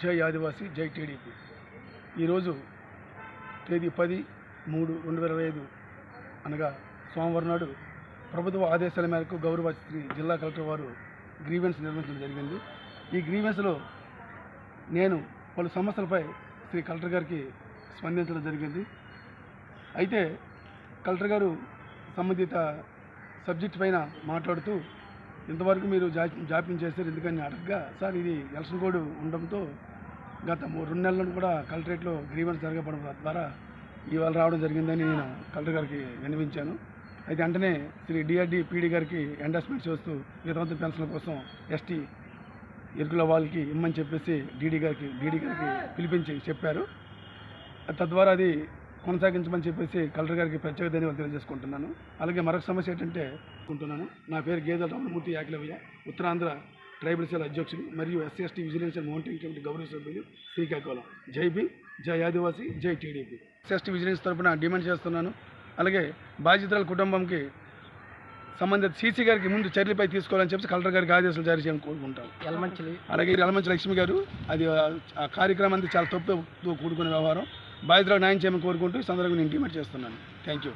జై ఆదివాసీ జై టీడీపీ. ఈరోజు తేదీ 10/3/2025 అనగా సోమవారం నాడు ప్రభుత్వ ఆదేశాల మేరకు గౌరవ శ్రీ జిల్లా కలెక్టర్ వారు గ్రీవెన్స్ నిర్వహించడం జరిగింది. ఈ గ్రీవెన్స్లో నేను పలు సమస్యలపై శ్రీ కలెక్టర్ గారికి స్పందించడం జరిగింది. అయితే కలెక్టర్ గారు సంబంధిత సబ్జెక్ట్ పైన మాట్లాడుతూ ఇంతవరకు మీరు జాప్యం చేశారు ఎందుకని అడగగా, సార్ ఇది ఎలక్షన్ కోడ్ ఉండడంతో గత 2 నెలలను కూడా కలెక్టరేట్లో గ్రీవెన్స్ జరగబడడం ద్వారా ఇవాళ రావడం జరిగిందని నేను కలెక్టర్ గారికి విన్నవించాను. అయితే వెంటనే శ్రీ డిఆర్డి పీడీ గారికి ఎండార్స్మెంట్ చేస్తూ వితంతు పెన్షన్ల కోసం ఎస్టీ ఇరుకుల వాళ్ళకి ఇమ్మని చెప్పేసి డీడీ గారికి పిలిపించి చెప్పారు. తద్వారా అది కొనసాగించమని చెప్పేసి కలెక్టర్ గారికి ప్రత్యేక ధన్యవాదాలు తెలియజేసుకుంటున్నాను. అలాగే మరొక సమస్య ఏంటంటే నా పేరు గేదెల రమణమూర్తి యాకిలవయ్య, ఉత్తరాంధ్ర ట్రైబల్ సెల్ అధ్యక్షుడు మరియు SC/ST vigilance and mountain committee గౌరవ సభ్యులు శ్రీకాకుళం. జై భీమ్, జై ఆదివాసీ, జై టీడీపీ. SC/ST విజిలెన్స్ తరఫున డిమాండ్ చేస్తున్నాను. అలాగే బాధితుల కుటుంబంకి సంబంధిత సీసీ గారికి ముందు చర్యలపై తీసుకోవాలని చెప్పి కలెక్టర్ గారికి ఆదేశాలు జారీ చేయాలని కోరుకుంటాం. అలాగే యలమంచి లక్ష్మి గారు అది ఆ కార్యక్రమానికి చాలా తప్పుతో కూడుకునే వ్యవహారం. బాధితులకు న్యాయం చేయమని కోరుకుంటూ ఈ సందర్భంగా నేను డిమాండ్ చేస్తున్నాను. Thank you.